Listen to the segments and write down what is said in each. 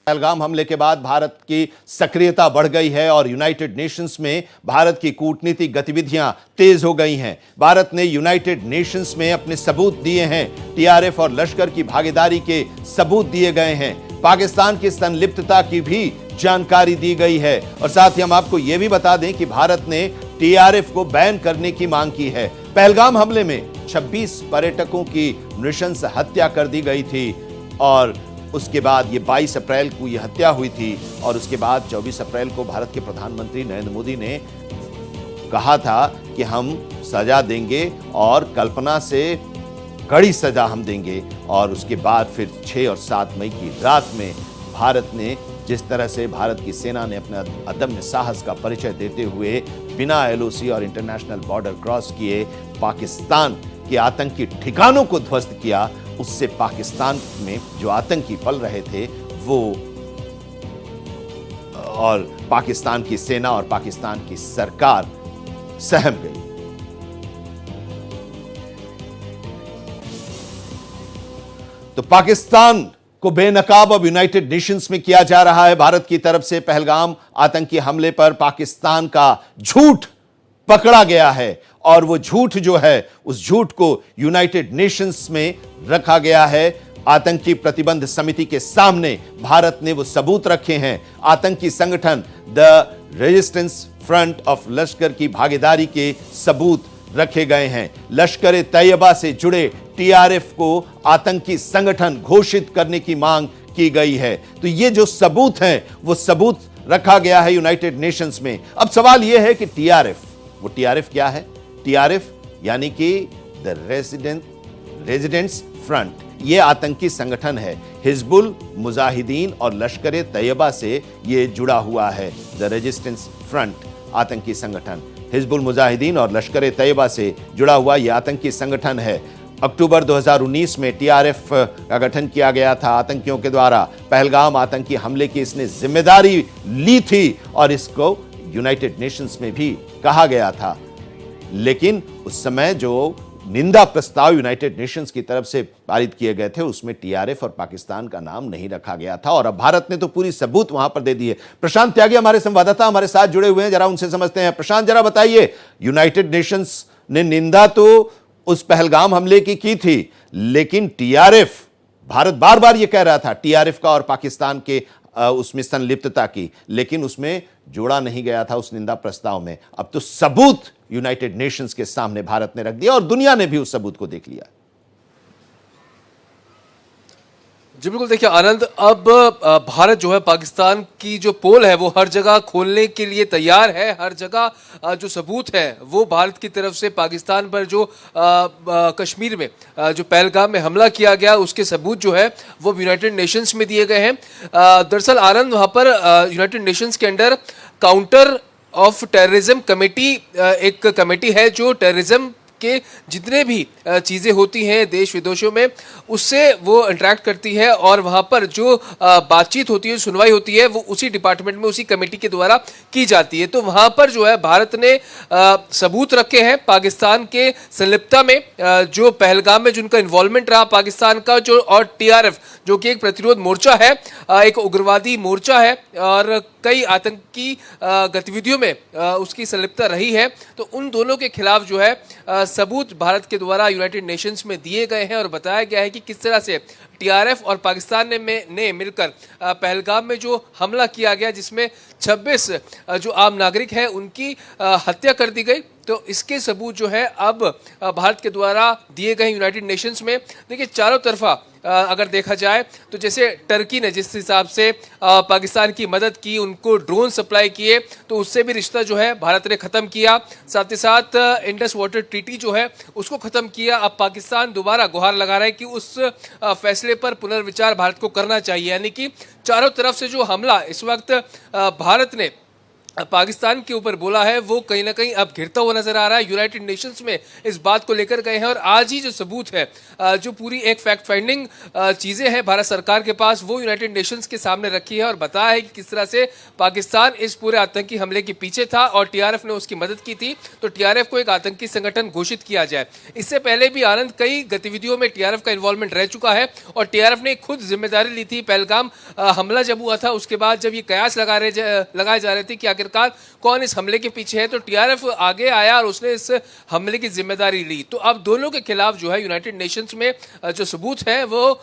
पहलगाम हमले के बाद भारत की सक्रियता बढ़ गई है और यूनाइटेड नेशंस में भारत की कूटनीतिक गतिविधियां तेज हो गई हैं। भारत ने यूनाइटेड नेशंस में अपने सबूत दिए हैं। टीआरएफ और लश्कर की भागीदारी के सबूत दिए गए हैं। पाकिस्तान की संलिप्तता की भी जानकारी दी गई है और साथ ही हम आपको यह भी बता दें कि भारत ने टीआरएफ को बैन करने की मांग की है। पहलगाम हमले में 26 पर्यटकों की नृशंस हत्या कर दी गई थी और उसके बाद ये 22 अप्रैल को ये हत्या हुई थी और उसके बाद 24 अप्रैल को भारत के प्रधानमंत्री नरेंद्र मोदी ने कहा था कि हम सजा देंगे और कल्पना से कड़ी सजा हम देंगे। और उसके बाद फिर 6 और 7 मई की रात में भारत ने जिस तरह से भारत की सेना ने अपने अदम्य साहस का परिचय देते हुए बिना एलओसी और इंटरनेशनल बॉर्डर क्रॉस किए पाकिस्तान के आतंकी ठिकानों को ध्वस्त किया, उससे पाकिस्तान में जो आतंकी पल रहे थे वो और पाकिस्तान की सेना और पाकिस्तान की सरकार सहम गई। तो पाकिस्तान को बेनकाब अब यूनाइटेड नेशंस में किया जा रहा है। भारत की तरफ से पहलगाम आतंकी हमले पर पाकिस्तान का झूठ पकड़ा गया है और वो झूठ जो है उस झूठ को यूनाइटेड नेशंस में रखा गया है। आतंकी प्रतिबंध समिति के सामने भारत ने वो सबूत रखे हैं। आतंकी संगठन द रेजिस्टेंस फ्रंट ऑफ लश्कर की भागीदारी के सबूत रखे गए हैं। लश्कर ए तैयबा से जुड़े टीआरएफ को आतंकी संगठन घोषित करने की मांग की गई है। तो ये जो सबूत हैं वो सबूत रखा गया है यूनाइटेड नेशंस में। अब सवाल यह है कि टीआरएफ, वो टीआरएफ क्या है? टीआरएफ यानी कि द रेजिडेंट्स फ्रंट, ये आतंकी संगठन है। हिजबुल मुजाहिदीन और लश्कर ए तैयबा से ये जुड़ा हुआ है। द रेजिस्टेंस फ्रंट आतंकी संगठन हिजबुल मुजाहिदीन और लश्कर ए तैयबा से जुड़ा हुआ यह आतंकी संगठन है। अक्टूबर 2019 में टीआरएफ का गठन किया गया था आतंकियों के द्वारा। पहलगाम आतंकी हमले की इसने जिम्मेदारी ली थी और इसको यूनाइटेड नेशंस में भी कहा गया था। लेकिन उस समय जो निंदा प्रस्ताव यूनाइटेड नेशंस की तरफ से पारित किए गए थे उसमें टीआरएफ और पाकिस्तान का नाम नहीं रखा गया था और अब भारत ने तो पूरी सबूत वहां पर दे दी है। प्रशांत त्यागी हमारे संवाददाता हमारे साथ जुड़े हुए हैं, जरा उनसे समझते हैं। प्रशांत, जरा बताइए, यूनाइटेड नेशंस ने निंदा तो उस पहलगाम हमले की थी, लेकिन टीआरएफ, भारत बार बार यह कह रहा था टीआरएफ का और पाकिस्तान के उसमें संलिप्तता की, लेकिन उसमें जोड़ा नहीं गया था उस निंदा प्रस्ताव में। अब तो सबूत यूनाइटेड नेशंस के सामने भारत ने रख दिया और दुनिया ने भी उस सबूत को देख लिया। जी बिल्कुल, देखिए आनंद, अब भारत जो है पाकिस्तान की जो पोल है वो हर जगह खोलने के लिए तैयार है। हर जगह जो सबूत है वो भारत की तरफ से पाकिस्तान पर जो कश्मीर में जो पहलगाम में हमला किया गया उसके सबूत जो है वो यूनाइटेड नेशंस में दिए गए हैं। दरअसल आनंद, वहाँ पर यूनाइटेड नेशंस के under counter of terrorism committee, एक कमेटी है जो टेररिज्म के जितने भी चीज़ें होती हैं देश विदेशों में उससे वो इंटरेक्ट करती है और वहाँ पर जो बातचीत होती है, सुनवाई होती है, वो उसी डिपार्टमेंट में, उसी कमेटी के द्वारा की जाती है। तो वहाँ पर जो है भारत ने सबूत रखे हैं पाकिस्तान के संलिप्तता में, जो पहलगाम में जिनका इन्वॉल्वमेंट रहा पाकिस्तान का, जो और टीआरएफ जो कि एक प्रतिरोध मोर्चा है, एक उग्रवादी मोर्चा है और कई आतंकी गतिविधियों में उसकी संलिप्तता रही है। तो उन दोनों के खिलाफ जो है सबूत भारत के द्वारा यूनाइटेड नेशंस में दिए गए हैं और बताया गया है कि किस तरह से टीआरएफ और पाकिस्तान ने मिलकर पहलगाम में जो हमला किया गया जिसमें 26 जो आम नागरिक हैं उनकी हत्या कर दी गई। तो इसके सबूत जो है अब भारत के द्वारा दिए गए यूनाइटेड नेशंस में। देखिए, चारों तरफा अगर देखा जाए तो जैसे टर्की ने जिस हिसाब से पाकिस्तान की मदद की, उनको ड्रोन सप्लाई किए, तो उससे भी रिश्ता जो है भारत ने ख़त्म किया। साथ ही साथ इंडस वाटर ट्रीटी जो है उसको ख़त्म किया। अब पाकिस्तान दोबारा गुहार लगा रहा है कि उस फैसले पर पुनर्विचार भारत को करना चाहिए। यानी कि चारों तरफ से जो हमला इस वक्त भारत ने पाकिस्तान के ऊपर बोला है वो कहीं ना कहीं अब घिरता हुआ नजर आ रहा है। यूनाइटेड नेशंस में इस बात को लेकर गए हैं और आज ही जो सबूत है, जो पूरी एक फैक्ट फाइंडिंग चीजें हैं भारत सरकार के पास, वो यूनाइटेड नेशंस के सामने रखी है और बताया है कि किस तरह से पाकिस्तान इस पूरे आतंकी हमले के पीछे था और टीआरएफ ने उसकी मदद की थी, तो टीआरएफ को एक आतंकी संगठन घोषित किया जाए। इससे पहले भी आनंद कई गतिविधियों में टीआरएफ का इन्वॉल्वमेंट रह चुका है और टीआरएफ ने खुद जिम्मेदारी ली थी। पहलगाम हमला जब हुआ था उसके बाद जब ये कयास लगाए जा रहे थे कि आखिरकार कौन इस हमले के पीछे है, तो टीआरएफ आगे आया और उसने इस हमले की जिम्मेदारी ली। तो अब दोनों के खिलाफ जो है यूनाइटेड नेशंस में जो सबूत है वो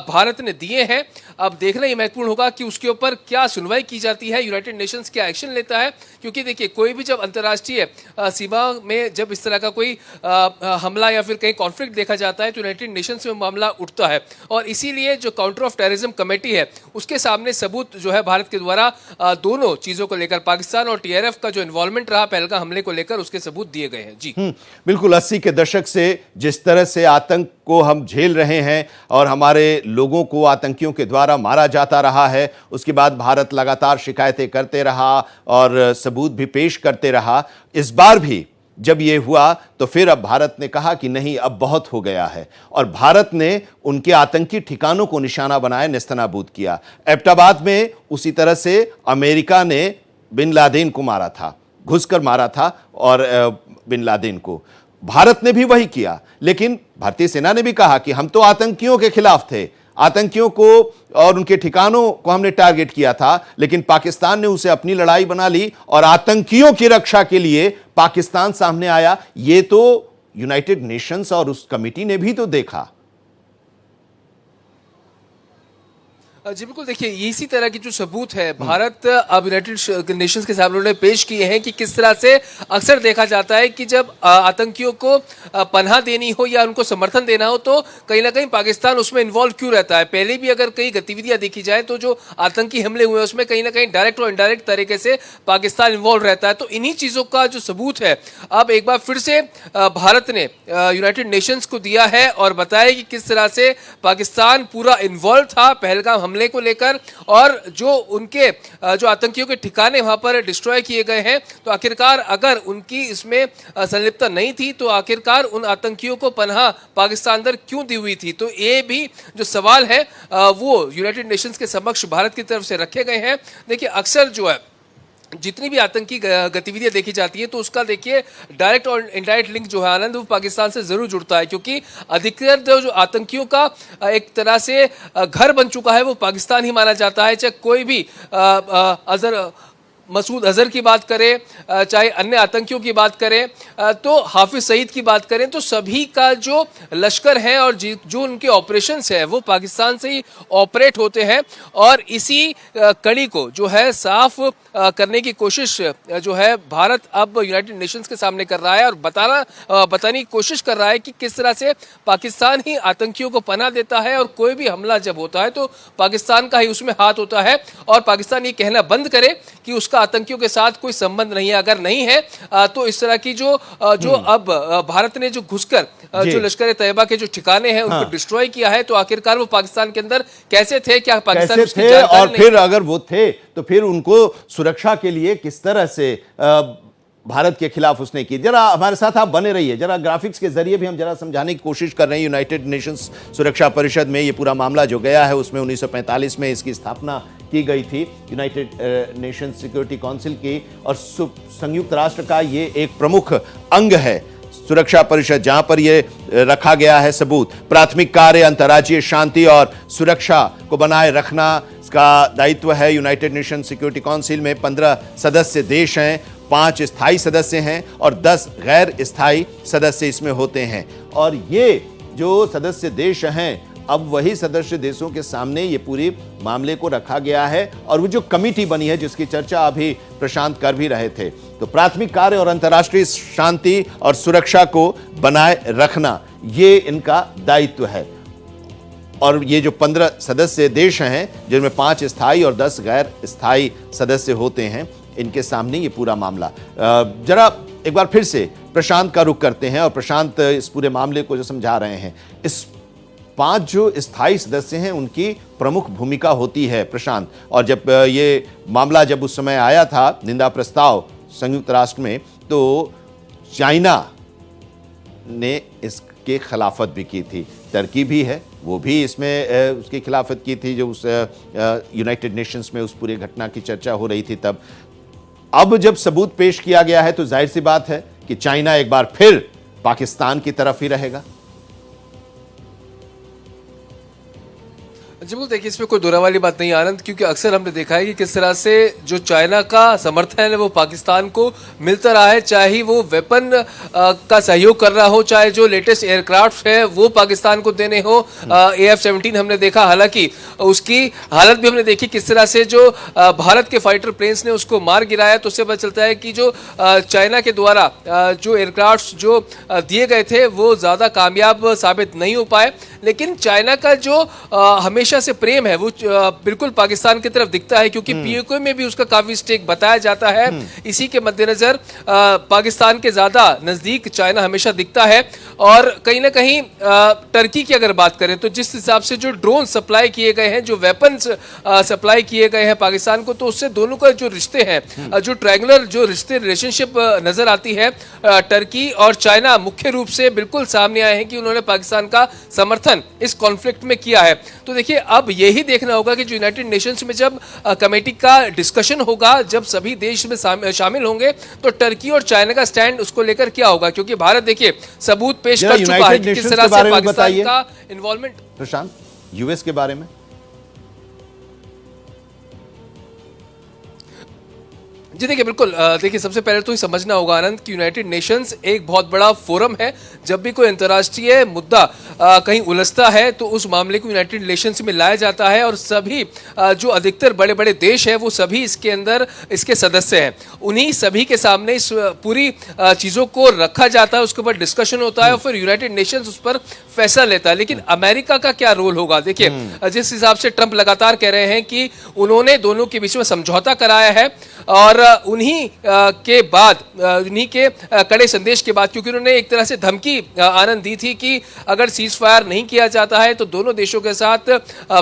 भारत ने दिए हैं। अब देखना ये महत्वपूर्ण होगा कि उसके ऊपर क्या सुनवाई की जाती है, यूनाइटेड नेशंस क्या एक्शन लेता है, क्योंकि देखिए कोई भी जब अंतर्राष्ट्रीय सीमा में जब इस तरह का कोई हमला या फिर कहीं कॉन्फ्लिक्ट देखा जाता है तो यूनाइटेड नेशंस में मामला उठता है और इसीलिए जो काउंटर ऑफ टेररिज्म कमेटी है उसके सामने सबूत जो है भारत के द्वारा दोनों चीजों को लेकर, पाकिस्तान और टीआरएफ का जो इन्वॉल्वमेंट रहा पहलगाम हमले को लेकर, उसके सबूत दिए गए हैं। जी बिल्कुल। 80 के दशक से जिस तरह से आतंक को हम झेल रहे हैं और हमारे लोगों को आतंकियों के द्वारा मारा जाता रहा है, उसके बाद भारत लगातार शिकायतें करते रहा और सबूत भी पेश करते रहा। इस बार भी जब ये हुआ तो फिर अब भारत ने कहा कि नहीं, अब बहुत हो गया है और भारत ने उनके आतंकी ठिकानों को निशाना बनाया, नेस्तनाबूद किया। एबटाबाद में उसी तरह से अमेरिका ने बिन लादेन को मारा था, घुसकर मारा था और बिन लादेन को भारत ने भी वही किया। लेकिन भारतीय सेना ने भी कहा कि हम तो आतंकियों के खिलाफ थे, आतंकियों को और उनके ठिकानों को हमने टारगेट किया था, लेकिन पाकिस्तान ने उसे अपनी लड़ाई बना ली और आतंकियों की रक्षा के लिए पाकिस्तान सामने आया। ये तो यूनाइटेड नेशंस और उस कमेटी ने भी तो देखा। जी बिल्कुल। देखिए इसी तरह की जो सबूत है भारत अब यूनाइटेड नेशंस के सामने उन्होंने पेश किए हैं कि किस तरह से अक्सर देखा जाता है कि जब आतंकियों को पनाह देनी हो या उनको समर्थन देना हो तो कहीं ना कहीं पाकिस्तान उसमें इन्वॉल्व क्यों रहता है। पहले भी अगर कई गतिविधियां देखी जाए तो जो आतंकी हमले हुए उसमें कहीं ना कहीं डायरेक्ट और इनडायरेक्ट तरीके से पाकिस्तान इन्वॉल्व रहता है। तो इन्हीं चीजों का जो सबूत है अब एक बार फिर से भारत ने यूनाइटेड नेशंस को दिया है और बताया कि किस तरह से पाकिस्तान पूरा इन्वॉल्व था पहलगाम हमले को लेकर और जो उनके जो आतंकियों के ठिकाने वहां पर डिस्ट्रॉय किए गए हैं, तो आखिरकार अगर उनकी इसमें संलिप्तता नहीं थी तो आखिरकार उन आतंकियों को पनाह पाकिस्तान अंदर क्यों दी हुई थी। तो ये भी जो सवाल है वो यूनाइटेड नेशंस के समक्ष भारत की तरफ से रखे गए हैं। देखिए अक्सर जो है जितनी भी आतंकी गतिविधियां देखी जाती है तो उसका देखिए डायरेक्ट और इनडायरेक्ट लिंक जो है आनंद वो पाकिस्तान से जरूर जुड़ता है, क्योंकि अधिकतर जो आतंकियों का एक तरह से घर बन चुका है वो पाकिस्तान ही माना जाता है। चाहे कोई भी मसूद अजहर की बात करें, चाहे अन्य आतंकियों की बात करें, तो हाफिज सईद की बात करें, तो सभी का जो लश्कर है और जो उनके ऑपरेशंस है वो पाकिस्तान से ही ऑपरेट होते हैं और इसी कड़ी को जो है साफ करने की कोशिश जो है भारत अब यूनाइटेड नेशंस के सामने कर रहा है और बताने की कोशिश कर रहा है कि किस तरह से पाकिस्तान ही आतंकियों को पनाह देता है और कोई भी हमला जब होता है तो पाकिस्तान का ही उसमें हाथ होता है और पाकिस्तान ये कहना बंद करे कि उसका आतंकियों के साथ कोई संबंध नहीं है। अगर नहीं है तो इस तरह की जो अब भारत ने जो घुसकर जो लश्कर तैयबा के जो ठिकाने हैं उनको डिस्ट्रॉय किया है, तो आखिरकार वो पाकिस्तान के अंदर कैसे थे, क्या पाकिस्तान कैसे थे और फिर अगर वो थे तो फिर उनको सुरक्षा के लिए किस तरह से भारत के खिलाफ उसने की। जरा हमारे साथ आप बने रहिए, जरा ग्राफिक्स के जरिए भी हम जरा समझाने की कोशिश कर रहे हैं। यूनाइटेड नेशंस सुरक्षा परिषद में ये पूरा मामला जो गया है उसमें 1945 में इसकी स्थापना की गई थी, यूनाइटेड नेशंस सिक्योरिटी काउंसिल की, और संयुक्त राष्ट्र का ये एक प्रमुख अंग है सुरक्षा परिषद, जहां पर ये रखा गया है सबूत। प्राथमिक कार्य अंतर्राज्यीय शांति और सुरक्षा को बनाए रखना का दायित्व है। यूनाइटेड नेशन सिक्योरिटी काउंसिल में 15 सदस्य देश हैं, 5 स्थायी सदस्य हैं और 10 गैर स्थायी सदस्य इसमें होते हैं। और ये जो सदस्य देश हैं अब वही सदस्य देशों के सामने ये पूरी मामले को रखा गया है और वो जो कमेटी बनी है जिसकी चर्चा अभी प्रशांत कर भी रहे थे, तो प्राथमिक कार्य और अंतर्राष्ट्रीय शांति और सुरक्षा को बनाए रखना ये इनका दायित्व है। और ये जो 15 सदस्य देश हैं जिनमें 5 स्थायी और 10 गैर स्थायी सदस्य होते हैं, इनके सामने ये पूरा मामला। जरा एक बार फिर से प्रशांत का रुख करते हैं और प्रशांत इस पूरे मामले को जो समझा रहे हैं, इस 5 जो स्थायी सदस्य हैं उनकी प्रमुख भूमिका होती है प्रशांत। और जब ये मामला जब उस समय आया था निंदा प्रस्ताव संयुक्त राष्ट्र में, तो चाइना ने इसके खिलाफत भी की थी, टर्की भी है वो भी इसमें उसकी खिलाफत की थी, जो उस यूनाइटेड नेशंस में उस पूरी घटना की चर्चा हो रही थी तब। अब जब सबूत पेश किया गया है तो जाहिर सी बात है कि चाइना एक बार फिर पाकिस्तान की तरफ ही रहेगा। जी बिल्कुल, देखिए इसमें कोई दोहरा वाली बात नहीं है आनंद, क्योंकि अक्सर हमने देखा है कि किस तरह से जो चाइना का समर्थन है वो पाकिस्तान को मिलता रहा है, चाहे वो वेपन का सहयोग कर रहा हो, चाहे जो लेटेस्ट एयरक्राफ्ट है वो पाकिस्तान को देने हो। AF-17 हमने देखा, हालांकि उसकी हालत भी हमने देखी किस तरह से जो भारत के फाइटर प्लेन्स ने उसको मार गिराया। तो उससे पता चलता है कि जो चाइना के द्वारा जो एयरक्राफ्ट जो दिए गए थे वो ज़्यादा कामयाब साबित नहीं हो पाए। लेकिन चाइना का जो हमेशा से प्रेम है वो बिल्कुल पाकिस्तान की तरफ दिखता है, क्योंकि POK में भी उसका काफी स्टेक बताया जाता है। इसी के मद्देनजर पाकिस्तान के ज्यादा नजदीक चाइना हमेशा दिखता है। और कहीं ना कहीं टर्की की अगर बात करें तो जिस हिसाब से जो ड्रोन सप्लाई किए गए हैं, जो वेपन्स सप्लाई किए गए हैं पाकिस्तान को, तो उससे दोनों का जो रिश्ते हैं, जो ट्रायंगुलर जो रिलेशनशिप नजर आती है, टर्की और चाइना मुख्य रूप से बिल्कुल सामने आए हैं कि उन्होंने पाकिस्तान का समर्थन इस कॉन्फ्लिक्ट में किया है। तो देखिए अब यही देखना होगा कि जो यूनाइटेड नेशंस में जब कमेटी का डिस्कशन होगा, जब सभी देश में शामिल होंगे, तो टर्की और चाइना का स्टैंड उसको लेकर क्या होगा, क्योंकि भारत देखिए सबूत पेश कर चुका है कि किस तरह से पाकिस्तान का इन्वॉल्वमेंट। प्रशांत, यूएस के बारे में जी देखिए बिल्कुल, देखिए सबसे पहले तो ये समझना होगा आनंद कि यूनाइटेड नेशंस एक बहुत बड़ा फोरम है। जब भी कोई अंतर्राष्ट्रीय मुद्दा कहीं उलझता है तो उस मामले को यूनाइटेड नेशंस में लाया जाता है, और सभी जो अधिकतर बड़े बड़े देश हैं वो सभी इसके अंदर इसके सदस्य हैं। उन्हीं सभी के सामने इस पूरी चीज़ों को रखा जाता है, उसके ऊपर डिस्कशन होता है और फिर यूनाइटेड नेशंस उस पर फैसला लेता है। लेकिन अमेरिका का क्या रोल होगा? देखिए जिस हिसाब से ट्रंप लगातार कह रहे हैं कि उन्होंने दोनों के बीच में समझौता कराया है, और उन्हीं के बाद, उन्हीं के कड़े संदेश के बाद, क्योंकि उन्होंने एक तरह से धमकी आनंद दी थी कि अगर सीज फायर नहीं किया जाता है तो दोनों देशों के साथ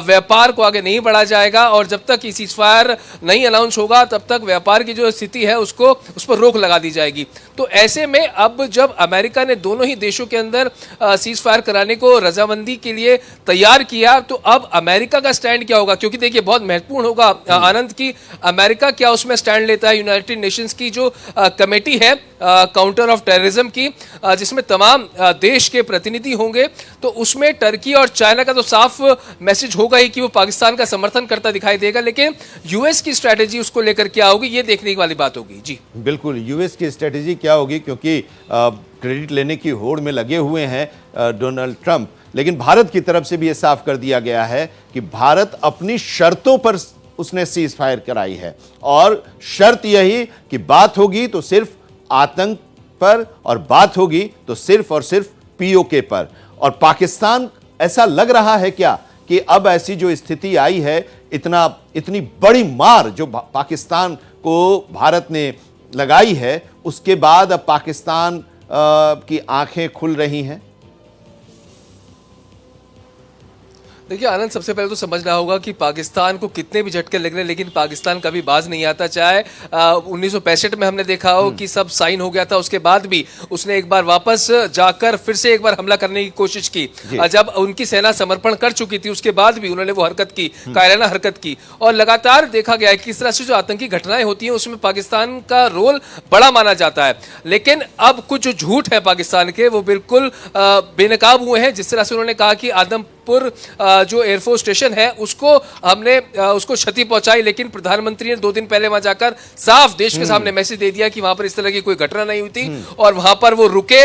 व्यापार को आगे नहीं बढ़ा जाएगा, और जब तक ये सीज फायर नहीं अनाउंस होगा तब तक व्यापार की जो स्थिति है उसको उस पर रोक लगा दी जाएगी। तो ऐसे में अब जब अमेरिका ने दोनों ही देशों के अंदर सीज फायर कराने को रजामंदी के लिए तैयार किया, तो अब अमेरिका का स्टैंड क्या होगा? क्योंकि देखिए बहुत महत्वपूर्ण होगा आनंद की अमेरिका क्या उसमें स्टैंड लेता है। यूनाइटेड नेशंस की जो कमेटी है काउंटर ऑफ टेररिज्म की, जिसमें तमाम देश के प्रतिनिधि होंगे, तो उसमें टर्की और चाइना का तो साफ मैसेज होगा ही कि वो पाकिस्तान का समर्थन करता दिखाई देगा। लेकिन यूएस की स्ट्रेटेजी उसको लेकर क्या होगी, ये देखने वाली बात होगी। जी बिल्कुल, यूएस की स्ट्रेटेजी क्या होगी, क्योंकि क्रेडिट लेने की होड़ में लगे हुए हैं डोनाल्ड ट्रंप। लेकिन भारत की तरफ से भी यह साफ कर दिया गया है कि भारत अपनी शर्तों पर उसने सीज फायर कराई है, और शर्त यही कि बात होगी तो सिर्फ आतंक पर, और बात होगी तो सिर्फ और सिर्फ POK पर। और पाकिस्तान, ऐसा लग रहा है क्या कि अब ऐसी जो स्थिति आई है, इतनी बड़ी मार जो पाकिस्तान को भारत ने लगाई है, उसके बाद अब पाकिस्तान की आंखें खुल रही हैं? देखिए आनंद, सबसे पहले तो समझना होगा कि पाकिस्तान को कितने भी झटके लग रहे हैं, लेकिन पाकिस्तान कभी बाज नहीं आता। चाहे 1965 में हमने देखा हो कि सब साइन हो गया था, उसके बाद भी उसने एक बार वापस जाकर फिर से एक बार हमला करने की कोशिश की। जब उनकी सेना समर्पण कर चुकी थी उसके बाद भी उन्होंने वो हरकत की, कायराना हरकत की। और लगातार देखा गया है कि किस तरह से जो आतंकी घटनाएं होती हैं उसमें पाकिस्तान का रोल बड़ा माना जाता है। लेकिन अब कुछ जो झूठ है पाकिस्तान के, वो बिल्कुल बेनकाब हुए हैं। जिस तरह से उन्होंने कहा कि आदमपुर जो एयरफोर्स स्टेशन है उसको हमने उसको क्षति पहुंचाई, लेकिन प्रधानमंत्री ने 2 दिन पहले वहां जाकर साफ देश के सामने मैसेज दे दिया कि वहां पर इस तरह की कोई घटना नहीं हुई थी, और वहां पर वो रुके,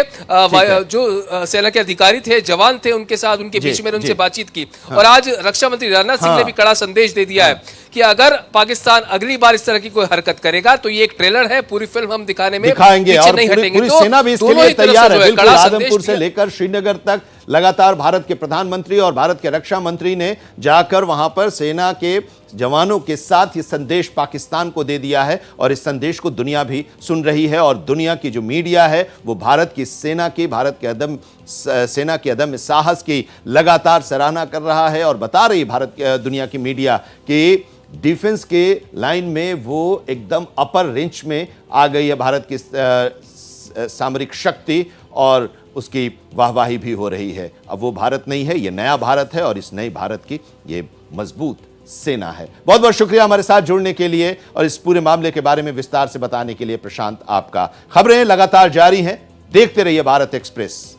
जो सेना के अधिकारी थे, जवान थे, उनके साथ उनके बीच में उनसे बातचीत की। और आज रक्षा मंत्री राजनाथ सिंह ने भी कड़ा संदेश दे दिया है कि अगर पाकिस्तान अगली बार इस तरह की कोई हरकत करेगा तो ये एक ट्रेलर है, पूरी फिल्म हम दिखाने में दिखाएंगे, और नहीं हटेंगे। पूरी सेना भी इसके लिए तैयार है। बिल्कुल, आदमपुर से लेकर श्रीनगर तक लगातार भारत के प्रधानमंत्री और भारत के रक्षा मंत्री ने जाकर वहां पर सेना के जवानों के साथ ये संदेश पाकिस्तान को दे दिया है और इस संदेश को दुनिया भी सुन रही है। और दुनिया की जो मीडिया है वो भारत की सेना की, भारत के सेना के अदम्य साहस की लगातार सराहना कर रहा है और बता रही दुनिया की मीडिया कि डिफेंस के लाइन में वो एकदम अपर रेंज में आ गई है भारत की सामरिक शक्ति, और उसकी वाहवाही भी हो रही है। अब वो भारत नहीं है, ये नया भारत है और इस नए भारत की ये मजबूत सेना है। बहुत बहुत शुक्रिया हमारे साथ जुड़ने के लिए और इस पूरे मामले के बारे में विस्तार से बताने के लिए प्रशांत आपका। खबरें लगातार जारी हैं, देखते रहिए भारत एक्सप्रेस।